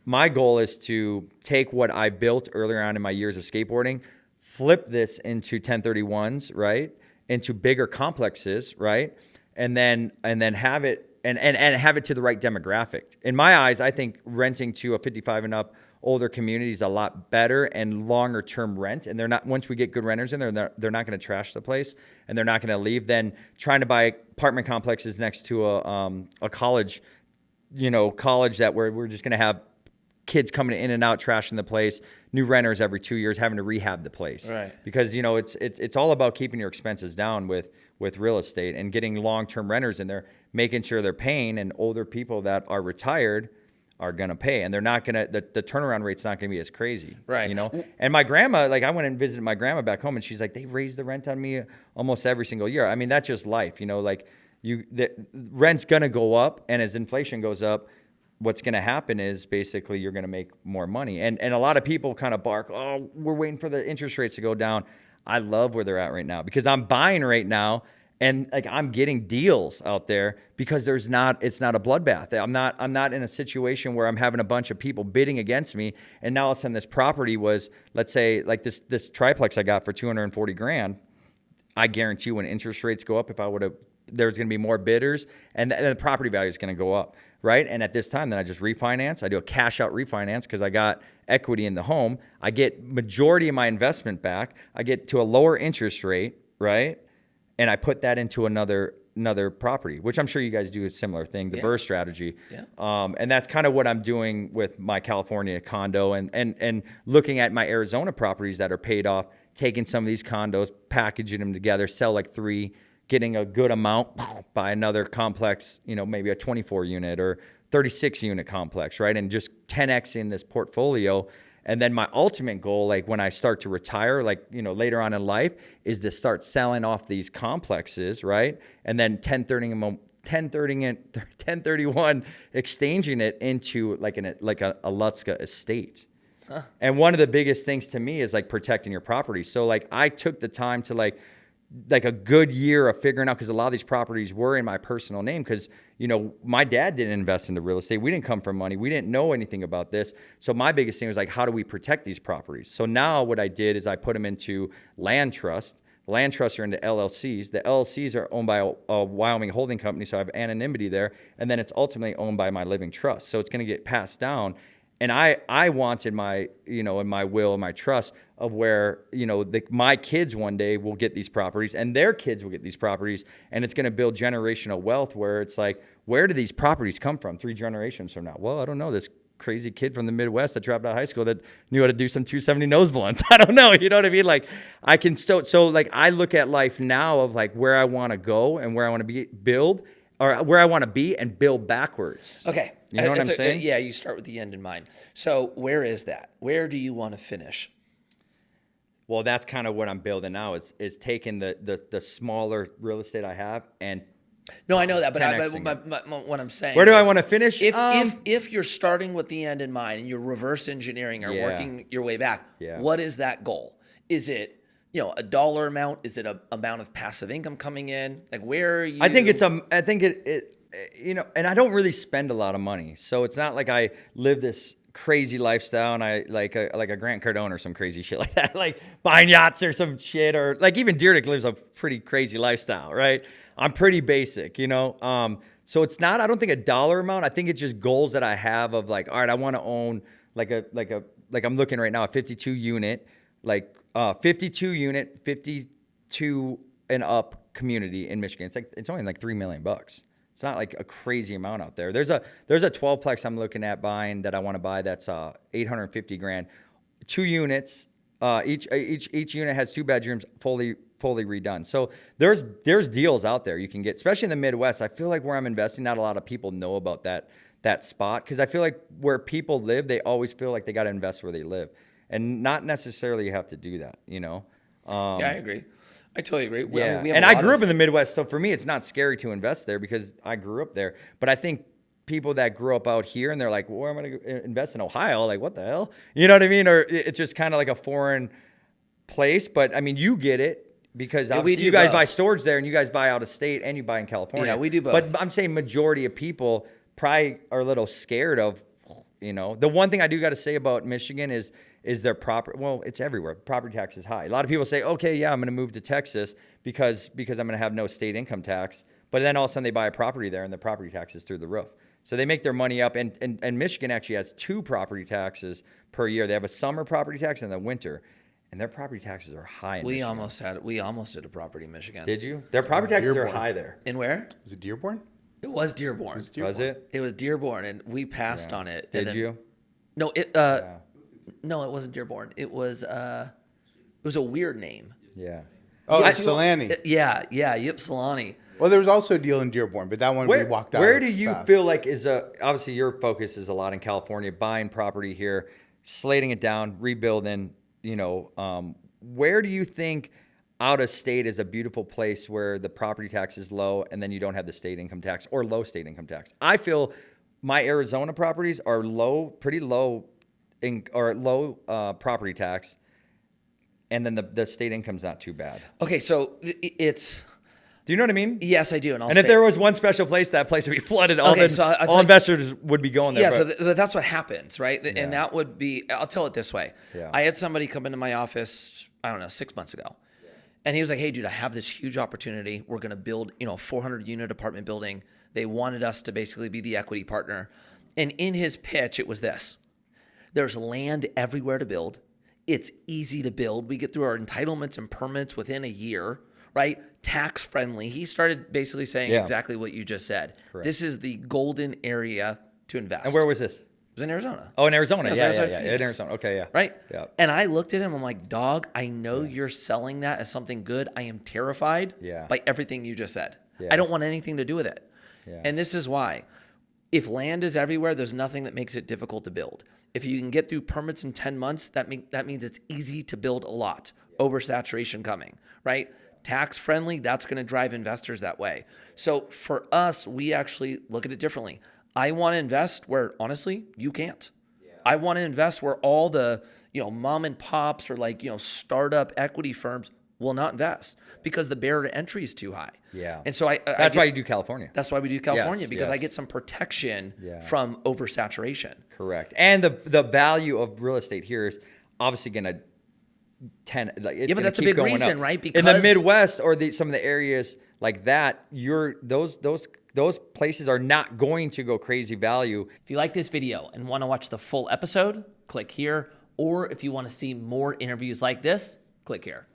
my goal is to take what I built earlier on in my years of skateboarding, flip this into 1031s, right? Into bigger complexes, right? And then have it and have it to the right demographic. In my eyes, I think renting to a 55 and up older community is a lot better and longer term rent. And they're not, once we get good renters in there, they're not going to trash the place and they're not going to leave. Then trying to buy apartment complexes next to a college, college that we're just going to have kids coming in and out, trashing the place, new renters every 2 years, having to rehab the place. Right. Because, it's all about keeping your expenses down with real estate and getting long-term renters in there, making sure they're paying, and older people that are retired are going to pay. And they're not going to, the turnaround rate's not going to be as crazy. Right. And my grandma, like I went and visited my grandma back home and she's like, they raise the rent on me almost every single year. I mean, that's just life, the rent's going to go up, and as inflation goes up, what's going to happen is basically you're going to make more money. And a lot of people kind of bark, oh, we're waiting for the interest rates to go down. I love where they're at right now because I'm buying right now and like I'm getting deals out there because it's not a bloodbath. I'm not in a situation where I'm having a bunch of people bidding against me. And now all of a sudden this property was, let's say like this triplex I got for $240,000. I guarantee when interest rates go up, there's going to be more bidders and the property value is going to go up. Right. And at this time, then I just refinance. I do a cash out refinance because I got equity in the home. I get majority of my investment back. I get to a lower interest rate. Right. And I put that into another property, which I'm sure you guys do a similar thing, the BRRRR strategy. Yeah. And that's kind of what I'm doing with my California condo and looking at my Arizona properties that are paid off, taking some of these condos, packaging them together, sell like 3, getting a good amount, buy another complex, maybe a 24 unit or 36 unit complex, right? And just 10X in this portfolio. And then my ultimate goal, like when I start to retire, like, later on in life, is to start selling off these complexes, right? And then 1031 exchanging it into like a Lutzka estate. Huh. And one of the biggest things to me is like protecting your property. So like I took the time to like a good year of figuring out, because a lot of these properties were in my personal name because, my dad didn't invest into real estate. We didn't come from money. We didn't know anything about this. So my biggest thing was like, how do we protect these properties? So now what I did is I put them into land trust. The land trusts are into LLCs. The LLCs are owned by a Wyoming holding company, so I have anonymity there. And then it's ultimately owned by my living trust. So it's going to get passed down. And I wanted my, in my will, my trust of where, my kids one day will get these properties and their kids will get these properties. And it's going to build generational wealth where it's like, where do these properties come from 3 generations from now? Well, I don't know. This crazy kid from the Midwest that dropped out of high school that knew how to do some 270 nose blunts. I don't know. You know what I mean? Like I can, so like I look at life now of like where I want to go and where I want to build and build backwards. Okay. You know what I'm saying? Yeah, you start with the end in mind. So where is that? Where do you want to finish? Well, that's kind of what I'm building now is taking the smaller real estate I have and no, I know that, but what I'm saying, where do I want to finish? If you're starting with the end in mind and you're reverse engineering or working your way back, what is that goal? Is it a dollar amount? Is it a amount of passive income coming in? Like where are you? I think and I don't really spend a lot of money, so it's not like I live this crazy lifestyle and I like a Grant Cardone or some crazy shit like that, like buying yachts or some shit, or like even Deerdick lives a pretty crazy lifestyle, right? I'm pretty basic, so it's not, I don't think a dollar amount. I think it's just goals that I have of like, all right, I want to own like I'm looking right now, a 52 unit, 52 and up community in Michigan. It's only like $3 million. It's not like a crazy amount out there. There's a 12-plex I'm looking at buying that I want to buy that's $850,000. 2 units. Each unit has 2 bedrooms, fully redone. So there's deals out there you can get, especially in the Midwest. I feel like where I'm investing, not a lot of people know about that spot, because I feel like where people live, they always feel like they got to invest where they live, and not necessarily you have to do that. Yeah, I agree. I totally agree. Yeah. I mean, I grew up in the Midwest, so for me, it's not scary to invest there because I grew up there. But I think people that grew up out here and they're like, well, I'm going to invest in Ohio. Like, what the hell? You know what I mean? Or it's just kind of like a foreign place. But I mean, you get it because you guys buy storage there and you guys buy out of state and you buy in California. Yeah, we do both. But I'm saying majority of people probably are a little scared of, You know, the one thing I do got to say about Michigan is their well, it's everywhere. Property tax is high. A lot of people say, okay, yeah, I'm going to move to Texas because I'm going to have no state income tax. But then all of a sudden they buy a property there and the property tax is through the roof. So they make their money up. And Michigan actually has 2 property taxes per year. They have a summer property tax and a winter. And their property taxes are high in Michigan. We almost did a property in Michigan. Did you? Their property taxes are high there. In where? Was it Dearborn? It was Dearborn. Was it? It was Dearborn, and we passed on it. Did you? No, no, it wasn't Dearborn. It was a weird name. Yeah. Oh, Ypsilanti. Yeah, Ypsilanti. Well, there was also a deal in Dearborn, but that one we walked out. Where do you feel like obviously your focus is a lot in California, buying property here, slating it down, rebuilding, you know, where do you think out of state is a beautiful place where the property tax is low and then you don't have the state income tax or low state income tax? I feel my Arizona properties are pretty low property tax. And then the state income's not too bad. Okay, so it's... Do you know what I mean? Yes, I do. And if there was one special place, that place would be flooded. All investors would be going there. Yeah, so that's what happens, right? Yeah. And that would be... I'll tell it this way. Yeah. I had somebody come into my office, I don't know, 6 months ago. Yeah. And he was like, hey, dude, I have this huge opportunity. We're going to build, a 400-unit apartment building. They wanted us to basically be the equity partner. And in his pitch, it was this. There's land everywhere to build. It's easy to build. We get through our entitlements and permits within a year, right? Tax friendly. He started basically saying exactly what you just said. Correct. This is the golden area to invest. And where was this? It was in Arizona. Oh, in Arizona. Yeah. In Arizona. Okay, yeah. Right? Yeah. And I looked at him. I'm like, dog, I know you're selling that as something good. I am terrified by everything you just said. Yeah. I don't want anything to do with it. Yeah. And this is why. If land is everywhere, there's nothing that makes it difficult to build. If you can get through permits in 10 months, that means it's easy to build a lot. Oversaturation coming, right? Tax friendly, that's going to drive investors that way. So for us, we actually look at it differently. I want to invest where, honestly, you can't. Yeah. I want to invest where all the, mom and pops or startup equity firms will not invest because the barrier to entry is too high. Yeah. And so that's why you do California. That's why we do California, because I get some protection from oversaturation. Correct. And the value of real estate here is obviously going to but that's a big reason, right? Because in the Midwest or some of the areas like that, those places are not going to go crazy value. If you like this video and want to watch the full episode, click here. Or if you want to see more interviews like this, click here.